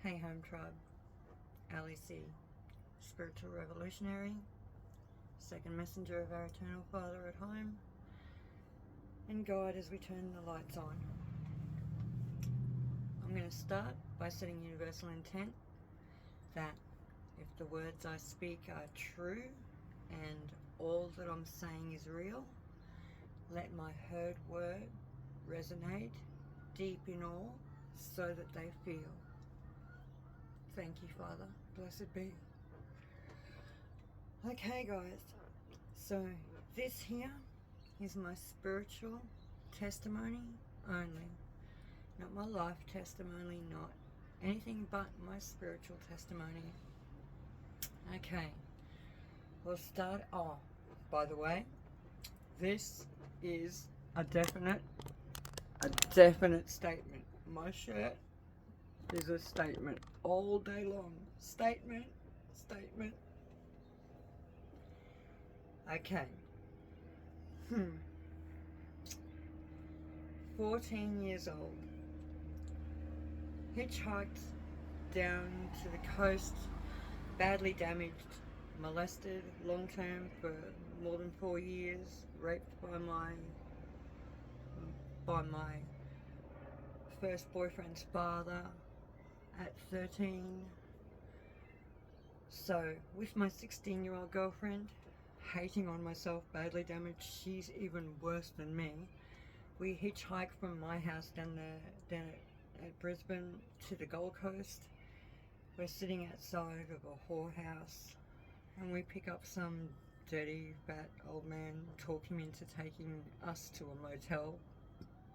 Hey Home Tribe, Ali C, Spiritual Revolutionary, second messenger of our Eternal Father at home, and guide as we turn the lights on. I'm going to start by setting universal intent that if the words I speak are true and all that I'm saying is real, let my heard word resonate deep in all so that they feel. Thank you, Father. Blessed be. Okay, guys. So this here is my spiritual testimony only. Not my life testimony, not anything but my spiritual testimony. Okay. We'll start off. By the way, this is a definite statement. My shirt is a statement all day long. Statement. Okay. 14 years old. Hitchhiked down to the coast, badly damaged, molested long term for more than 4 years, raped by my first boyfriend's father at 13. So with my 16-year-old girlfriend, hating on myself, badly damaged, she's even worse than me. We hitchhiked from my house down at Brisbane to the Gold Coast. We're sitting outside of a whorehouse and we pick up some dirty, fat old man, talk him into taking us to a motel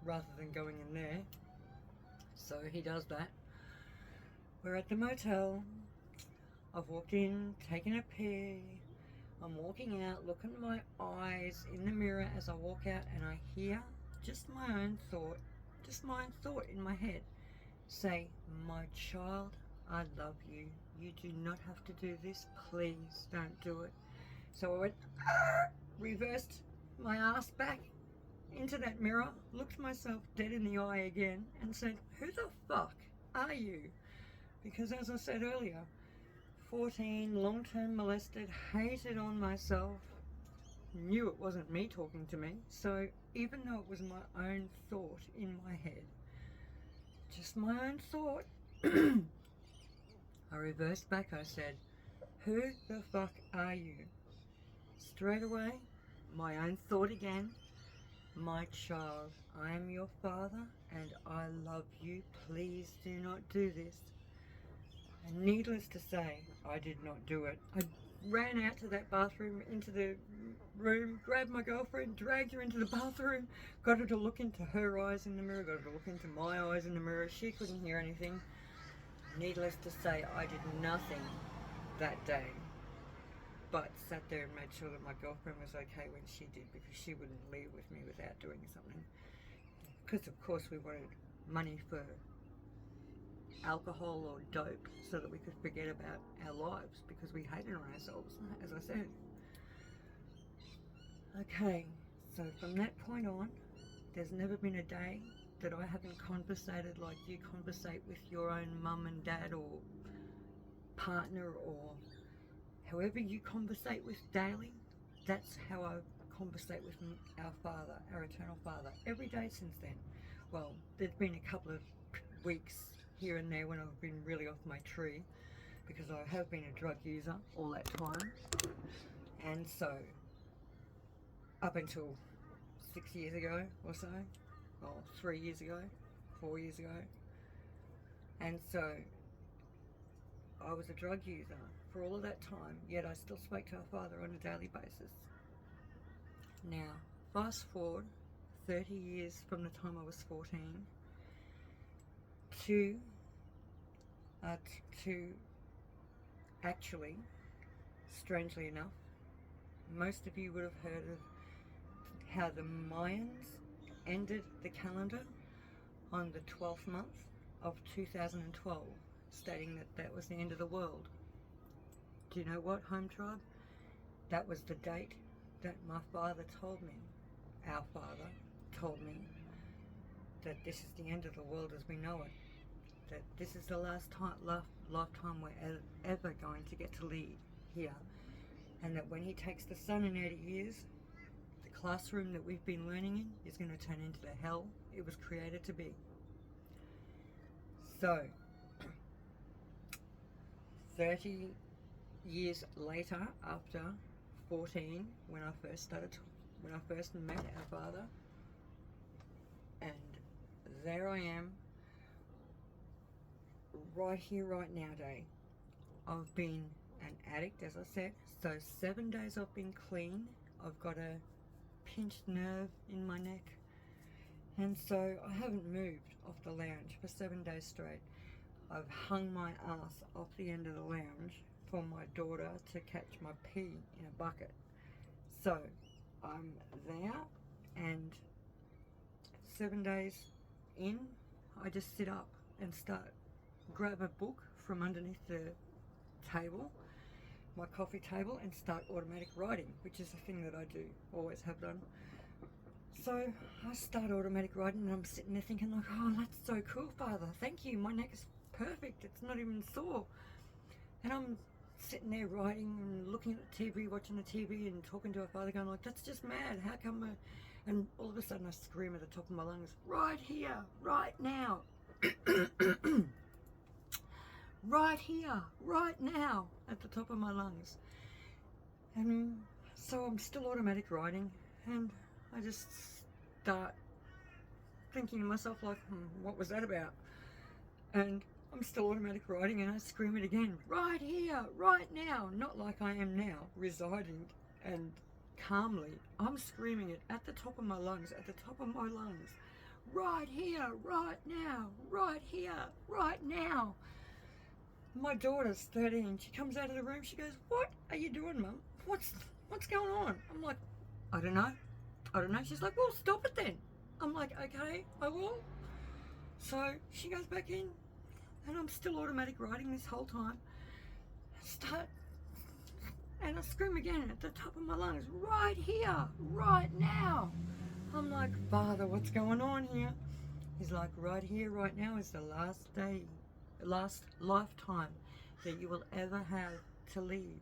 rather than going in there. So he does that. We're at the motel. I've walked in, taken a pee. I'm walking out, looking at my eyes in the mirror as I walk out, and I hear just my own thought in my head say, "My child, I love you. You do not have to do this. Please don't do it." So I went, reversed my ass back into that mirror, looked myself dead in the eye again, and said, "Who the fuck are you?" Because as I said earlier, 14, long-term molested, hated on myself, knew it wasn't me talking to me. So even though it was my own thought in my head, just my own thought, I reversed back. I said, "Who the fuck are you?" Straight away, my own thought again, "My child, I am your father and I love you. Please do not do this." And needless to say, I did not do it. I ran out to that bathroom, into the room, grabbed my girlfriend, dragged her into the bathroom, got her to look into her eyes in the mirror, got her to look into my eyes in the mirror. She couldn't hear anything. Needless to say, I did nothing that day, but sat there and made sure that my girlfriend was okay when she did, because she wouldn't leave with me without doing something. Because of course we wanted money for alcohol or dope so that we could forget about our lives, because we hated on ourselves, as I said. Okay, so from that point on, there's never been a day that I haven't conversated like you conversate with your own mum and dad or partner or whoever you conversate with daily. That's how I conversate with our Father, our Eternal Father, every day since then. Well, there's been a couple of weeks here and there when I've been really off my tree, because I have been a drug user all that time. And so, up until 6 years ago or so, or 3 years ago, 4 years ago. And so, I was a drug user for all of that time, yet I still spoke to our Father on a daily basis. Now, fast forward 30 years from the time I was 14 to actually, strangely enough, most of you would have heard of how the Mayans ended the calendar on the 12th month of 2012, stating that that was the end of the world. Do you know what, Home Tribe? That was the date that my father told me, our Father told me, that this is the end of the world as we know it. that this is the last time, lifetime we're ever going to get to lead here. And that when he takes the son in 80 years, the classroom that we've been learning in is going to turn into the hell it was created to be. So, 30 years later, after 14, when I first met our father, and there I am, right here, right now, day. I've been an addict, as I said, so 7 days I've been clean. I've got a pinched nerve in my neck, and so I haven't moved off the lounge for 7 days straight. I've hung my ass off the end of the lounge for my daughter to catch my pee in a bucket. So I'm there, and 7 days in, I just sit up and grab a book from underneath the table, my coffee table, and start automatic writing, which is a thing that I do, always have done. So I start automatic writing, and I'm sitting there thinking like, oh, that's so cool, Father, thank you, my neck is perfect, it's not even sore. And I'm sitting there writing and looking at the TV, watching the TV, and talking to our Father, going like, that's just mad, how come and all of a sudden I scream at the top of my lungs, right here, right now. Right here, right now, at the top of my lungs. And so I'm still automatic writing, and I just start thinking to myself like, what was that about? And I'm still automatic writing, and I scream it again, right here, right now. Not like I am now, residing and calmly. I'm screaming it at the top of my lungs, at the top of my lungs. Right here, right now, right here, right now. My daughter's 13. She comes out of the room. She goes, what are you doing, Mum? What's going on? I'm like, I don't know. She's like, well, stop it then. I'm like, okay, I will. So she goes back in, and I'm still automatic writing this whole time. And I scream again at the top of my lungs, right here, right now. I'm like, Father, what's going on here? He's like, right here, right now is the last lifetime that you will ever have to lead,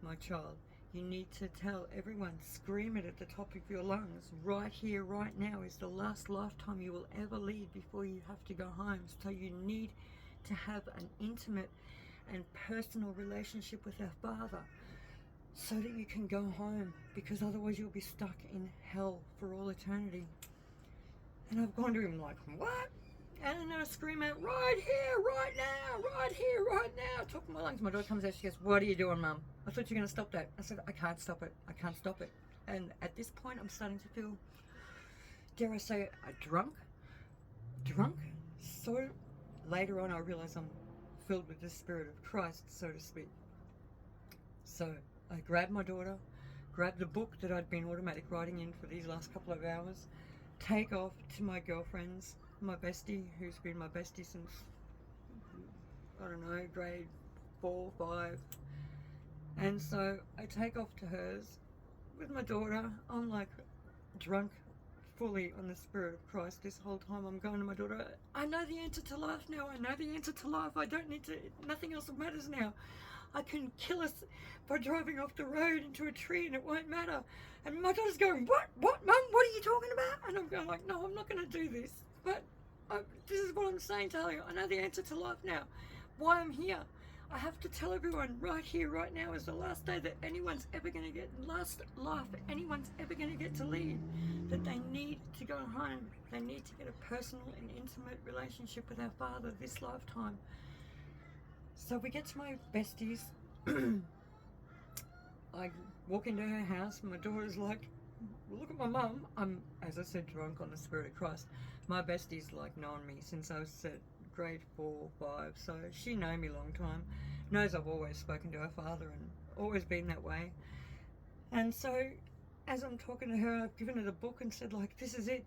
my child. You need to tell everyone, scream it at the top of your lungs, right here, right now is the last lifetime you will ever lead before you have to go home. So you need to have an intimate and personal relationship with our Father so that you can go home, because otherwise you'll be stuck in hell for all eternity. And I've gone to him like, what? And then I scream out, right here, right now, right here, right now, top of my lungs. My daughter comes out, she goes, what are you doing, Mum? I thought you were going to stop that. I said, I can't stop it. I can't stop it. And at this point, I'm starting to feel, dare I say, drunk. So later on, I realize I'm filled with the Spirit of Christ, so to speak. So I grabbed my daughter, grabbed the book that I'd been automatic writing in for these last couple of hours, take off to my girlfriend's, my bestie, who's been my bestie since, I don't know, grade 4, 5. And so I take off to hers with my daughter. I'm like drunk, fully on the Spirit of Christ this whole time. I'm going to my daughter, I know the answer to life now. I know the answer to life. I don't need to, nothing else matters now. I can kill us by driving off the road into a tree and it won't matter. And my daughter's going, what, Mum? What are you talking about? And I'm going like, no, I'm not going to do this. But this is what I'm saying to you. I know the answer to life now. Why I'm here. I have to tell everyone right here, right now is the last day that anyone's ever going to get, last life anyone's ever going to get to lead. That they need to go home. They need to get a personal and intimate relationship with our Father this lifetime. So we get to my bestie's. I walk into her house. My daughter's like, well, look at my mum. I'm, as I said, drunk on the Spirit of Christ. My bestie's like known me since I was at grade 4, 5. So she knows me a long time. Knows I've always spoken to her Father and always been that way. And so as I'm talking to her, I've given her the book and said like, this is it,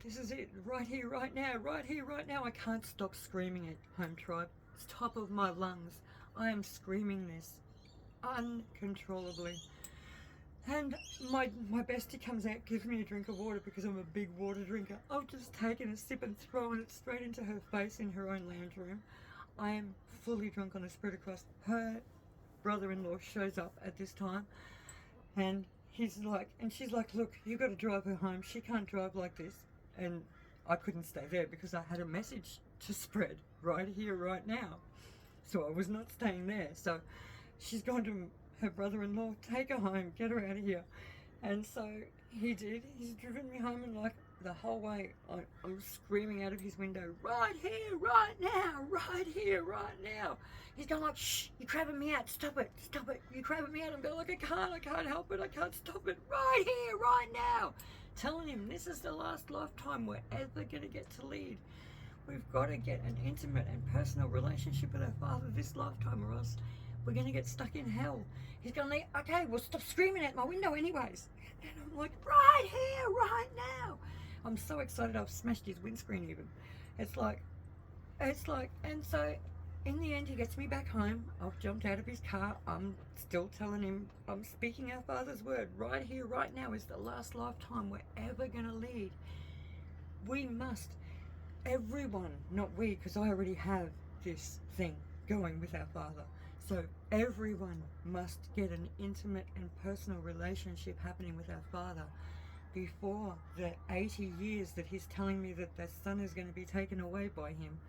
right here, right now, right here, right now. I can't stop screaming it, Home Tribe. It's top of my lungs. I am screaming this uncontrollably. And my bestie comes out, gives me a drink of water because I'm a big water drinker. I've just taken a sip and thrown it straight into her face in her own lounge room. I am fully drunk on the Spirit of Christ. Her brother-in-law shows up at this time, and she's like, look, you got to drive her home. She can't drive like this. And I couldn't stay there because I had a message to spread right here, right now. So I was not staying there. So she's gone to her brother-in-law, take her home, get her out of here. And so he did. He's driven me home, and like the whole way I'm screaming out of his window, right here, right now, right here, right now. He's going like, shh, you're crabbing me out, stop it, you're crabbing me out. I'm going like, I can't help it, I can't stop it, right here, right now. Telling him this is the last lifetime we're ever going to get to lead. We've got to get an intimate and personal relationship with our Father this lifetime, or else we're going to get stuck in hell. He's going like, okay, well stop screaming at my window anyways. And I'm like, right here, right now. I'm so excited I've smashed his windscreen even. It's like, and so in the end he gets me back home. I've jumped out of his car. I'm still telling him, I'm speaking our Father's word. Right here, right now is the last lifetime we're ever going to lead. We must, everyone, not we, because I already have this thing going with our Father. So everyone must get an intimate and personal relationship happening with our Father before the 80 years that he's telling me that the sun is going to be taken away by him,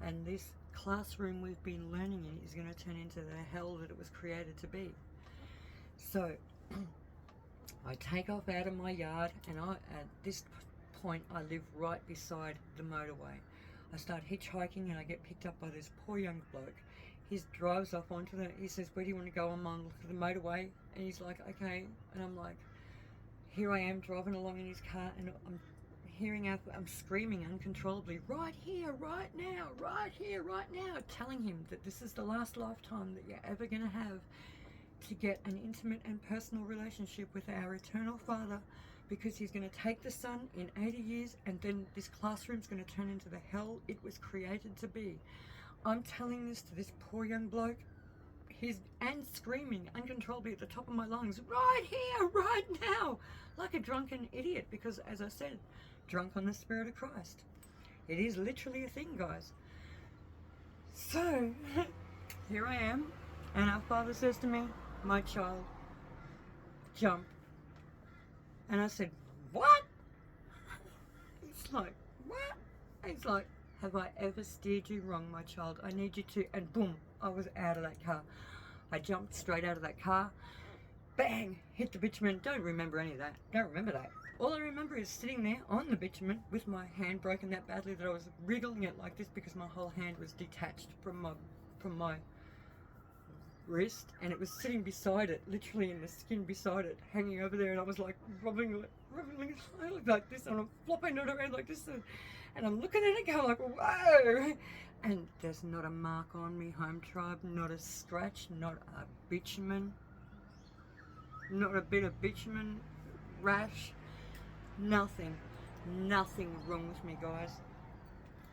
and this classroom we've been learning in is going to turn into the hell that it was created to be. So I take off out of my yard, and at this point I live right beside the motorway. I start hitchhiking and I get picked up by this poor young bloke. He drives off he says, where do you want to go? I'm on the motorway. And he's like, okay. And I'm like, here I am driving along in his car, and I'm screaming uncontrollably, right here, right now, right here, right now, telling him that this is the last lifetime that you're ever going to have to get an intimate and personal relationship with our eternal Father, because he's going to take the sun in 80 years, and then this classroom's going to turn into the hell it was created to be. I'm telling this to this poor young bloke. And screaming uncontrollably at the top of my lungs, right here, right now, like a drunken idiot, because as I said, drunk on the Spirit of Christ. It is literally a thing, guys. So, here I am, and our Father says to me, my child, jump. And I said, what? It's like, what? It's like, have I ever steered you wrong, my child? I need you to, and boom, I was out of that car. I jumped straight out of that car, bang, hit the bitumen. Don't remember any of that. Don't remember that. All I remember is sitting there on the bitumen with my hand broken that badly that I was wriggling it like this because my whole hand was detached from my wrist, and it was sitting beside it, literally in the skin beside it, hanging over there, and I was like rubbing it like this, and I'm flopping it around like this, and I'm looking at it going like, whoa! And there's not a mark on me, home tribe, not a scratch, not a bitumen, not a bit of bitumen rash, nothing wrong with me, guys.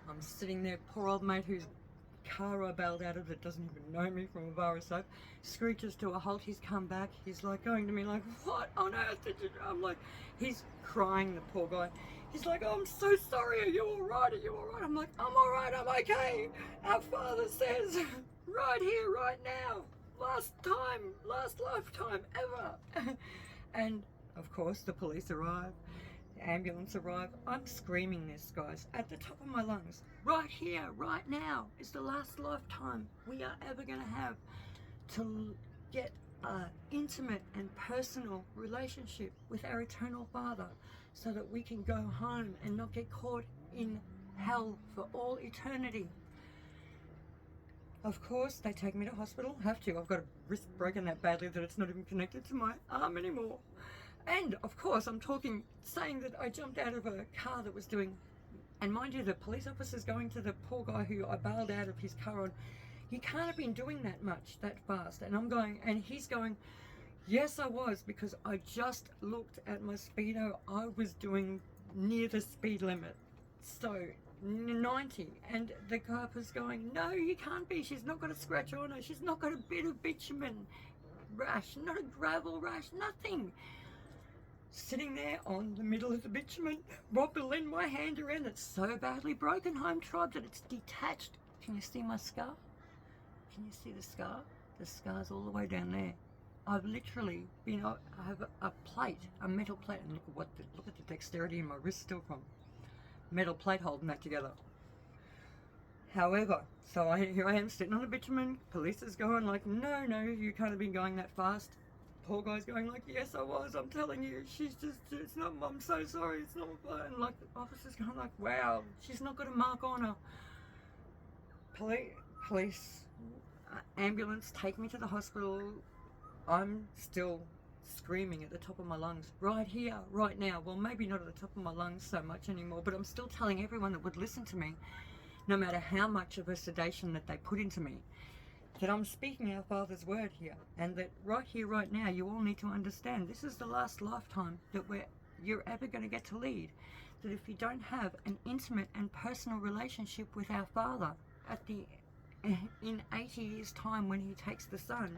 I'm sitting there, poor old mate whose car I bailed out of that doesn't even know me from a bar of soap, screeches to a halt. He's come back, he's like going to me like, what on earth did you do? I'm like, he's crying, the poor guy. He's like, oh, I'm so sorry, are you alright, I'm like, I'm alright, I'm okay. Our Father says, right here, right now, last lifetime ever. And of course the police arrive, the ambulance arrive. I'm screaming this, guys, at the top of my lungs. Right here, right now is the last lifetime we are ever going to have to get an intimate and personal relationship with our eternal Father, so that we can go home and not get caught in hell for all eternity. Of course, they take me to hospital. Have to. I've got a wrist broken that badly that it's not even connected to my arm anymore. And of course, I'm saying that I jumped out of a car that was doing, and mind you, the police officer's going to the poor guy who I bailed out of his car on, you can't have been doing that much, that fast. And I'm going, and he's going, yes, I was, because I just looked at my speedo. I was doing near the speed limit, so 90. And the cop is going, no, you can't be. She's not got a scratch on her. She's not got a bit of bitumen rash, not a gravel rash, nothing. Sitting there on the middle of the bitumen, wobbling my hand around. It's so badly broken, home tribe, that it's detached Can you see my scar? Can you see the scar? The scar's all the way down there. I've literally been, I have a plate, a metal plate, and look at the dexterity in my wrist still from metal plate holding that together. However, here I am sitting on the bitumen. Police is going like, no, you can't have been going that fast. Poor guy's going like, yes, I was. I'm telling you, it's not. I'm so sorry. It's not my fault. And like the officer's going like, wow, she's not got a mark on her. Police, ambulance, take me to the hospital. I'm still screaming at the top of my lungs, right here, right now. Well, maybe not at the top of my lungs so much anymore, but I'm still telling everyone that would listen to me, no matter how much of a sedation that they put into me, that I'm speaking our Father's word here, and that right here, right now, you all need to understand this is the last lifetime that you're ever going to get to lead. That if you don't have an intimate and personal relationship with our Father in 80 years' time when He takes the Son,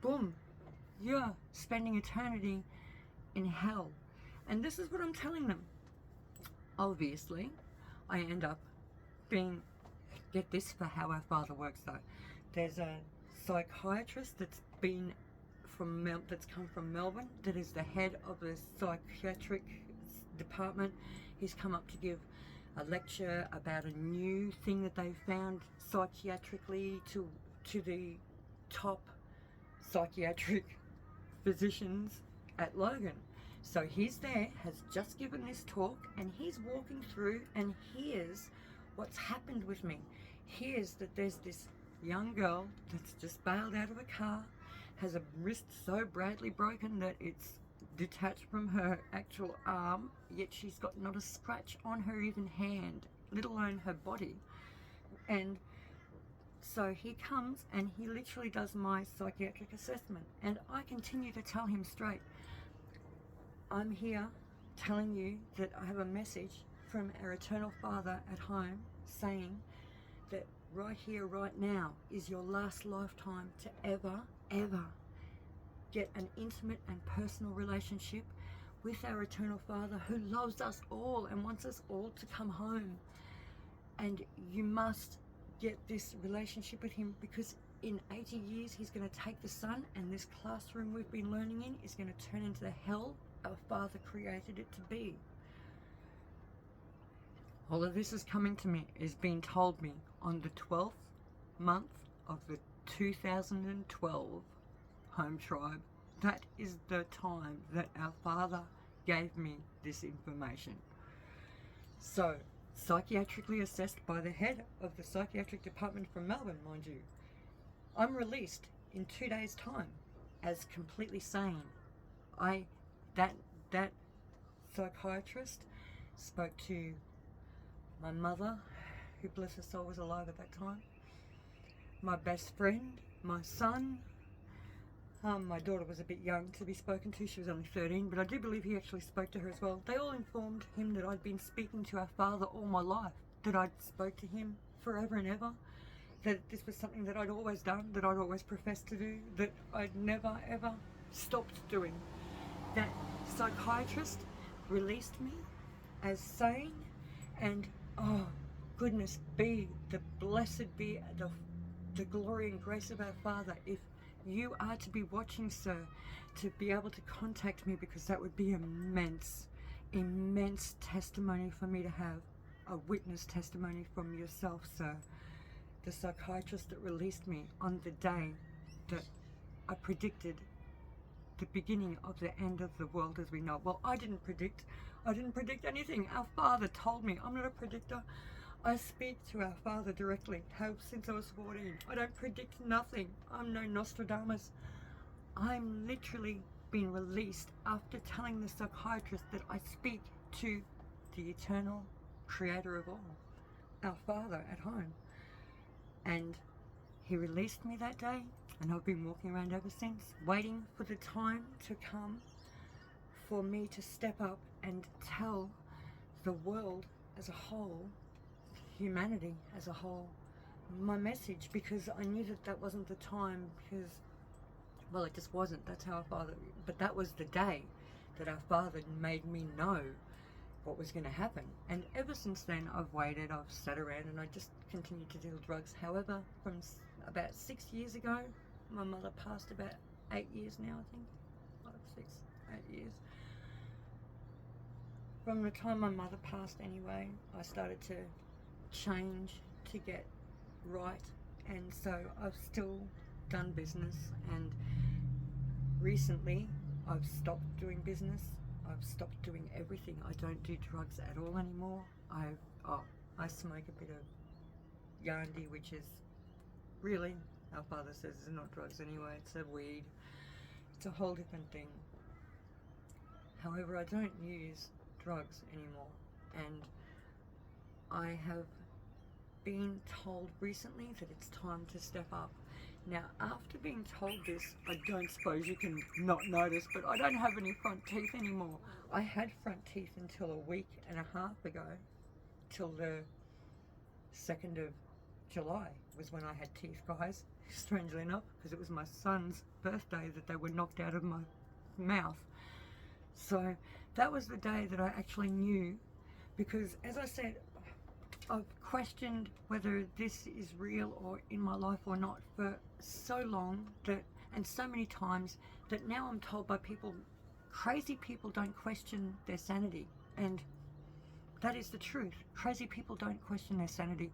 boom, you're spending eternity in hell. And this is what I'm telling them. Obviously, I end up get this for how our Father works though. There's a psychiatrist that's come from Melbourne, that is the head of the psychiatric department. He's come up to give a lecture about a new thing that they found psychiatrically to the top psychiatric physicians at Logan. So he's there, has just given this talk, and he's walking through and hears what's happened with me. Hears that there's this young girl that's just bailed out of a car, has a wrist so badly broken that it's detached from her actual arm, yet she's got not a scratch on her even hand, let alone her body. And so he comes and he literally does my psychiatric assessment, and I continue to tell him straight, I'm here telling you that I have a message from our eternal Father at home saying that right here, right now is your last lifetime to ever get an intimate and personal relationship with our eternal Father who loves us all and wants us all to come home. And you must get this relationship with Him, because in 80 years He's going to take the Son, and this classroom we've been learning in is going to turn into the hell our Father created it to be. All of this is coming to me, is being told me on the 12th month of the 2012 home tribe. That is the time that our Father gave me this information. So, psychiatrically assessed by the head of the psychiatric department from Melbourne, mind you, I'm released in 2 days' time as completely sane. That psychiatrist spoke to my mother, who bless her soul was alive at that time, my best friend, my son. My daughter was a bit young to be spoken to, she was only 13, but I do believe he actually spoke to her as well. They all informed him that I'd been speaking to our Father all my life, that I'd spoke to Him forever and ever, that this was something that I'd always done, that I'd always professed to do, that I'd never ever stopped doing. That psychiatrist released me as sane, and oh goodness be the blessed be the glory and grace of our Father. If you are to be watching, sir, to be able to contact me, because that would be immense testimony for me to have, a witness testimony from yourself, sir. The psychiatrist that released me on the day that I predicted the beginning of the end of the world as we know it. Well, I didn't predict anything. Our Father told me. I'm not a predictor. I speak to our Father directly, have since I was 14. I don't predict nothing. I'm no Nostradamus. I'm literally being released after telling the psychiatrist that I speak to the eternal creator of all, our Father at home. And He released me that day, and I've been walking around ever since, waiting for the time to come for me to step up and tell the world as a whole, humanity as a whole, my message, because I knew that that wasn't the time, because, well, it just wasn't. That's how our Father, but that was the day that our Father made me know what was going to happen. And ever since then, I've waited, I've sat around, and I just continued to deal drugs. However, from about 6 years ago, my mother passed, about 8 years now, I think. 5, 6, 8 years. From the time my mother passed anyway, I started to change, to get right. And so I've still done business, and recently I've stopped doing business. I've stopped doing everything. I don't do drugs at all anymore. I smoke a bit of Yandi, which is really, our father says, it's not drugs anyway. It's a weed. It's a whole different thing. However, I don't use drugs anymore, and I have been told recently that it's time to step up. Now, after being told this, I don't suppose you can not notice, but I don't have any front teeth anymore. I had front teeth until a week and a half ago, till the 2nd of July was when I had teeth, guys, strangely enough, because it was my son's birthday that they were knocked out of my mouth. So that was the day that I actually knew, because as I said, I've questioned whether this is real or in my life or not for so long, that, and so many times, that now I'm told by people, crazy people don't question their sanity. And that is the truth. Crazy people don't question their sanity.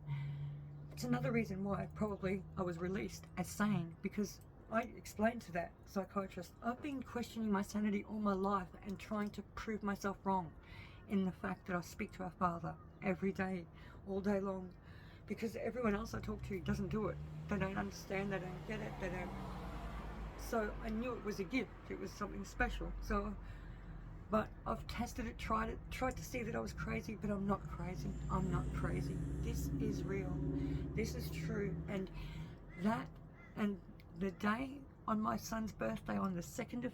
It's another reason why probably I was released as sane, because I explained to that psychiatrist, I've been questioning my sanity all my life and trying to prove myself wrong in the fact that I speak to our Father every day, all day long, because everyone else I talk to doesn't do it. They don't understand, they don't get it, they don't. So I knew it was a gift, it was something special. So, but I've tested it, tried to see that I was crazy, but I'm not crazy. I'm not crazy. This is real. This is true. And the day on my son's birthday, on the 2nd of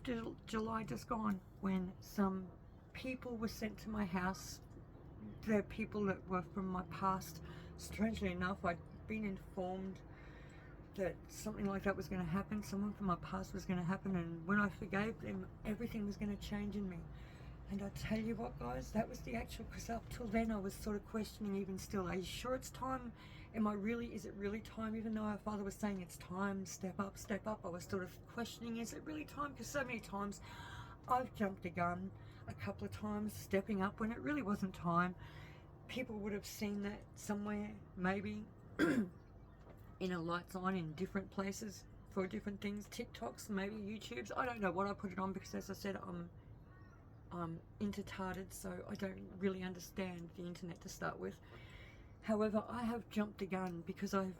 July just gone, when some people were sent to my house, they're people that were from my past. Strangely enough, I'd been informed that something like that was going to happen. Someone from my past was going to happen, and when I forgave them, everything was going to change in me. And I tell you what, guys, that was the actual, because up till then I was sort of questioning even still, are you sure it's time? Is it really time? Even though our Father was saying it's time, step up, I was sort of questioning, is it really time? Because so many times I've jumped the gun a couple of times, stepping up when it really wasn't time. People would have seen that somewhere, maybe in a lights on in different places for different things, TikToks, maybe YouTubes. I don't know what I put it on, because as I said, I'm intertarded, so I don't really understand the internet to start with. However, I have jumped the gun because I've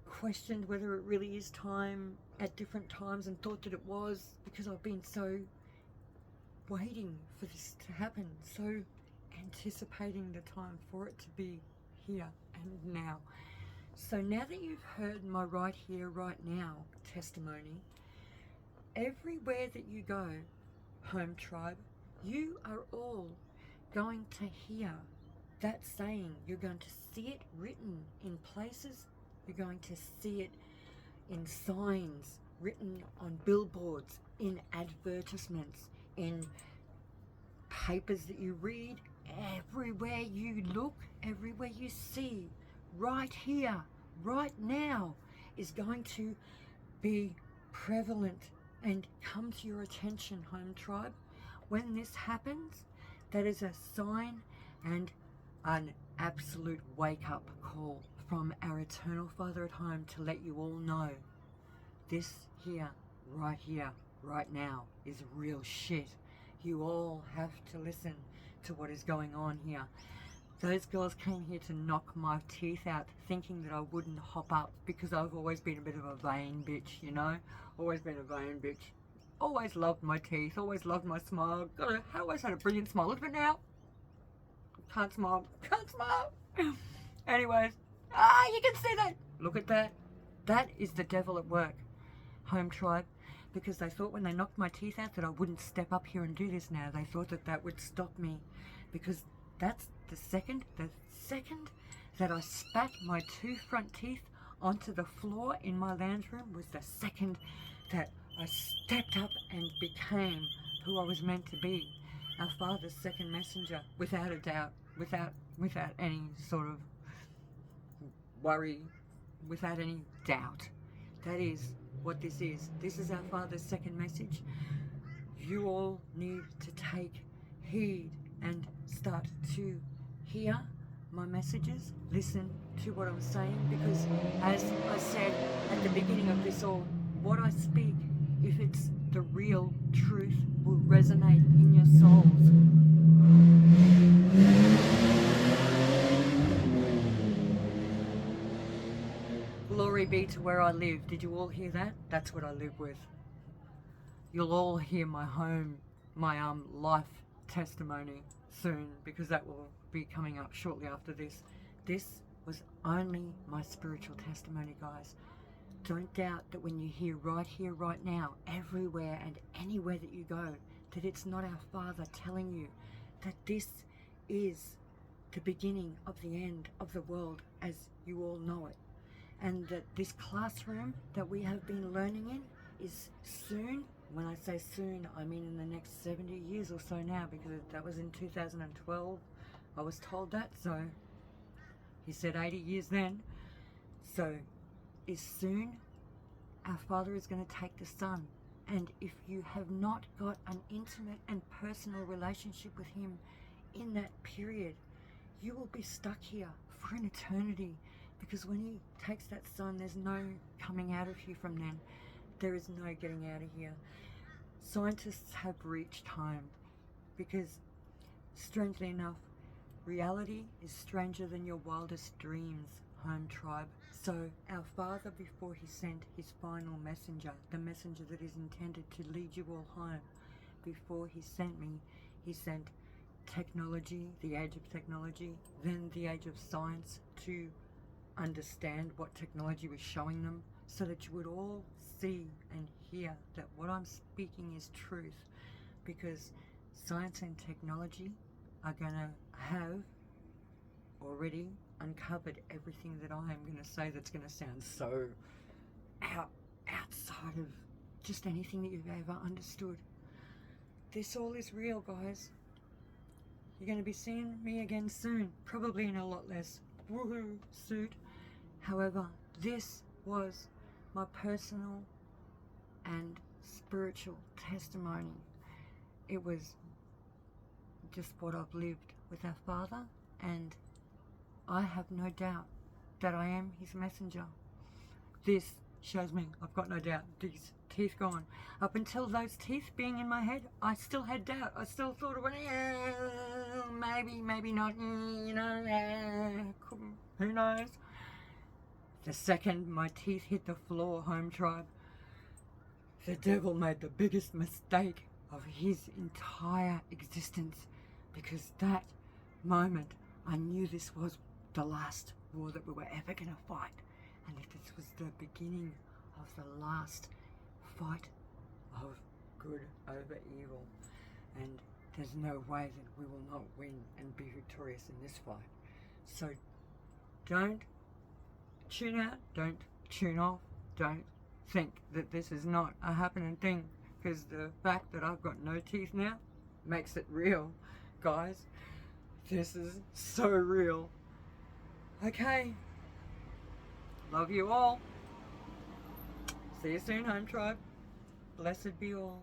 questioned whether it really is time at different times, and thought that it was, because I've been so waiting for this to happen, so anticipating the time for it to be here and now. So now that you've heard my right here, right now testimony, everywhere that you go, home tribe, you are all going to hear that saying. You're going to see it written in places. You're going to see it in signs, written on billboards, in advertisements, in papers that you read. Everywhere you look, everywhere you see, right here, right now, is going to be prevalent and come to your attention, home tribe. When this happens, that is a sign and an absolute wake-up call from our eternal Father at home to let you all know this here, right now is real shit. You all have to listen to what is going on here. Those girls came here to knock my teeth out, thinking that I wouldn't hop up, because I've always been a bit of a vain bitch, you know? Always been a vain bitch. Always loved my teeth, always loved my smile. Always had a brilliant smile. Look at it now. Can't smile. Anyways, you can see that. Look at that. That is the devil at work, home tribe. Because they thought when they knocked my teeth out that I wouldn't step up here and do this now. They thought that that would stop me. Because that's the second that I spat my 2 front teeth onto the floor in my lounge room was the second that I stepped up and became who I was meant to be. our Father's second messenger, without a doubt, without any sort of worry, without any doubt. That is what this is. This is our Father's second message. You all need to take heed and start to hear my messages, listen to what I'm saying, because as I said at the beginning of this all, what I speak, if it's the real truth, will resonate in your souls. Glory be to where I live. Did you all hear that? That's what I live with. You'll all hear my life testimony soon, because that will be coming up shortly after this. This was only my spiritual testimony, guys. Don't doubt that when you hear right here, right now, everywhere and anywhere that you go, that it's not our Father telling you that this is the beginning of the end of the world as you all know it. And that this classroom that we have been learning in is soon. When I say soon, I mean in the next 70 years or so now, because that was in 2012. I was told that, so he said 80 years then. So is soon our Father is going to take the Son. And if you have not got an intimate and personal relationship with him in that period, you will be stuck here for an eternity. Because when he takes that Son, there's no coming out of here from then. There is no getting out of here. Scientists have reached home, because, strangely enough, reality is stranger than your wildest dreams, home tribe. So our Father, before he sent his final messenger, the messenger that is intended to lead you all home, before he sent me, he sent technology, the age of technology, then the age of science, to understand what technology was showing them, so that you would all see and hear that what I'm speaking is truth. Because science and technology are going to have already uncovered everything that I am going to say that's going to sound so outside of just anything that you've ever understood. This all is real, guys. You're going to be seeing me again soon, probably in a lot less woohoo suit. However, this was my personal and spiritual testimony. It was just what I've lived with our Father, and I have no doubt that I am his messenger. This shows me I've got no doubt. These teeth gone. Up until those teeth being in my head, I still had doubt. I still thought about maybe not, who knows. The second my teeth hit the floor, home tribe, the devil made the biggest mistake of his entire existence, because that moment I knew this was the last war that we were ever going to fight, and that this was the beginning of the last fight of good over evil, and there's no way that we will not win and be victorious in this fight. So don't tune out, don't tune off, don't think that this is not a happening thing, because the fact that I've got no teeth now makes it real, guys. This is so real. Okay, love you all. See you soon, home tribe. Blessed be all.